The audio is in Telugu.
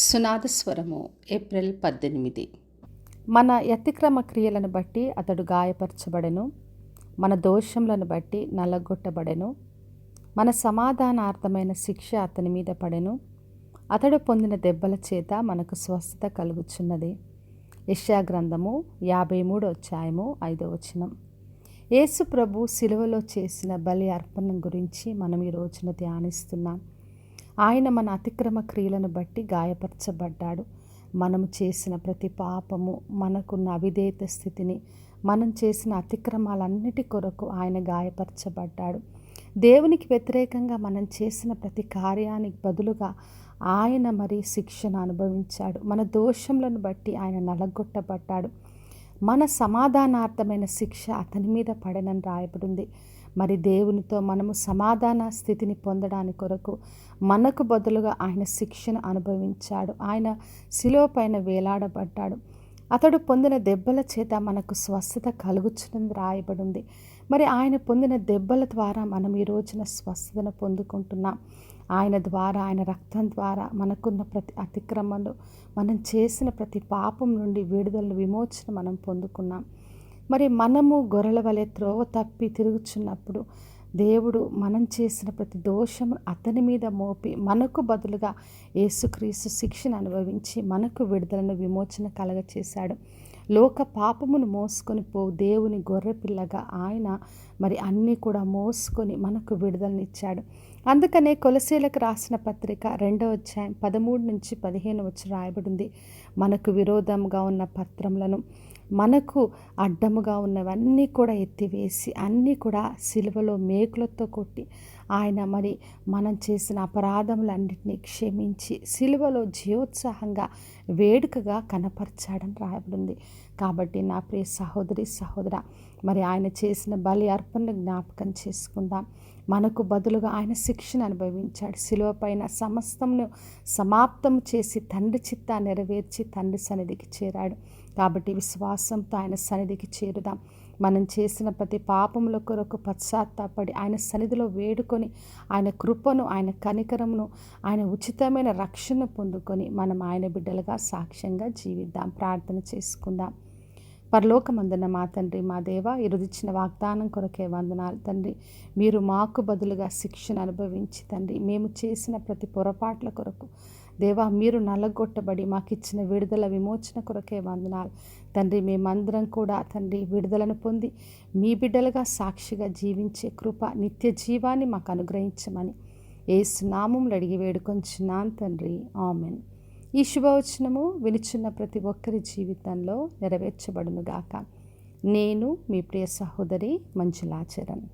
సునాదస్వరము ఏప్రిల్ 18. మన అతిక్రమ క్రియలను బట్టి అతడు గాయపరచబడెను, మన దోషములను బట్టి నలగొట్టబడెను. మన సమాధానార్థమైన శిక్ష అతని మీద పడెను, అతడు పొందిన దెబ్బల చేత మనకు స్వస్థత కలుగుచున్నది. యెషయా గ్రంథము 53వ అధ్యాయము 5వ వచనం. యేసు ప్రభు శిలువలో చేసిన బలి అర్పణ గురించి మనం ఈ రోజున ధ్యానిస్తున్నాం. ఆయన మన అతిక్రమ క్రియలను బట్టి గాయపరచబడ్డాడు. మనము చేసిన ప్రతి పాపము, మనకున్న అవిధేయత స్థితిని, మనం చేసిన అతిక్రమాలన్నిటి కొరకు ఆయన గాయపరచబడ్డాడు. దేవునికి వ్యతిరేకంగా మనం చేసిన ప్రతి కార్యానికి బదులుగా ఆయన మరి శిక్షను అనుభవించాడు. మన దోషములను బట్టి ఆయన నలగొట్టబడ్డాడు. మన సమాధానార్థమైన శిక్ష అతని మీద పడనని రాయబడింది. మరి దేవునితో మనము సమాధాన స్థితిని పొందడానికి కొరకు మనకు బదులుగా ఆయన శిక్షను అనుభవించాడు. ఆయన శిలువ పైన వేలాడబడ్డాడు. అతడు పొందిన దెబ్బల చేత మనకు స్వస్థత కలుగుచున్నది రాయబడింది. మరి ఆయన పొందిన దెబ్బల ద్వారా మనం ఈ రోజున స్వస్థతను పొందుకుంటున్నాం. ఆయన ద్వారా, ఆయన రక్తం ద్వారా మనకున్న ప్రతి అతిక్రమలు, మనం చేసిన ప్రతి పాపం నుండి విడుదల, విమోచన మనం పొందుకున్నాం. మరి మనము గొర్రెల వలె త్రోవ తప్పి తిరుగుచున్నప్పుడు దేవుడు మనం చేసిన ప్రతి దోషము అతని మీద మోపి మనకు బదులుగా యేసుక్రీస్తు శిక్షను అనుభవించి మనకు విడుదలను, విమోచన కలగచేశాడు. లోక పాపమును మోసుకొని దేవుని గొర్రెపిల్లగా ఆయన మరి అన్నీ కూడా మోసుకొని మనకు విడుదలనిచ్చాడు. అందుకనే కొలసీలకు రాసిన పత్రిక 2వ అధ్యాయం 13 నుంచి 15 వచ్చి రాయబడింది. మనకు విరోధంగా ఉన్న పత్రములను, మనకు అడ్డముగా ఉన్నవన్నీ కూడా ఎత్తివేసి అన్నీ కూడా సిలువలో మేకులతో కొట్టి ఆయన మరి మనం చేసిన అపరాధములన్నింటినీ క్షమించి సిలువలో జీవోత్సాహంగా వేడుకగా కనపరిచాడని రాయబడింది. కాబట్టి నా ప్రియ సహోదరి, సహోదర, మరి ఆయన చేసిన బలి అర్పణను జ్ఞాపకం చేసుకుందాం. మనకు బదులుగా ఆయన శిక్షను అనుభవించాడు. శిలువ పైన సమస్తమును సమాప్తం చేసి తండ్రి చిత్తాన్ని నెరవేర్చి తండ్రి సన్నిధికి చేరాడు. కాబట్టి విశ్వాసంతో ఆయన సన్నిధికి చేరుదాం. మనం చేసిన ప్రతి పాపముల కొరకు పశ్చాత్తాపడి ఆయన సన్నిధిలో వేడుకొని ఆయన కృపను, ఆయన కనికరమును, ఆయన ఉచితమైన రక్షణ పొందుకొని మనం ఆయన బిడ్డలుగా సాక్ష్యంగా జీవిద్దాం. ప్రార్థన చేసుకుందాం. పరలోకమందున్న మా తండ్రి, మా దేవ, ఈరోజు ఇచ్చిన వాగ్దానం కొరకే వందనాలు తండ్రి. మీరు మాకు బదులుగా శిక్షను అనుభవించి తండ్రి, మేము చేసిన ప్రతి పొరపాట్ల కొరకు దేవా మీరు నలగొట్టబడి మాకు ఇచ్చిన విడుదల, విమోచన కొరకే వందనాలు తండ్రి. మేమందరం కూడా తండ్రి విడుదలను పొంది మీ బిడ్డలుగా సాక్షిగా జీవించే కృప, నిత్య జీవాన్ని మాకు అనుగ్రహించమని యేసు నామములో అడిగి వేడుకొంచున్నాను తండ్రి. ఆమెన్. ఈ శుభవచనము వినుచున్న ప్రతి ఒక్కరి జీవితంలో నెరవేర్చబడునుగాక. నేను మీ ప్రియ సహోదరి మంజులా చరణ్.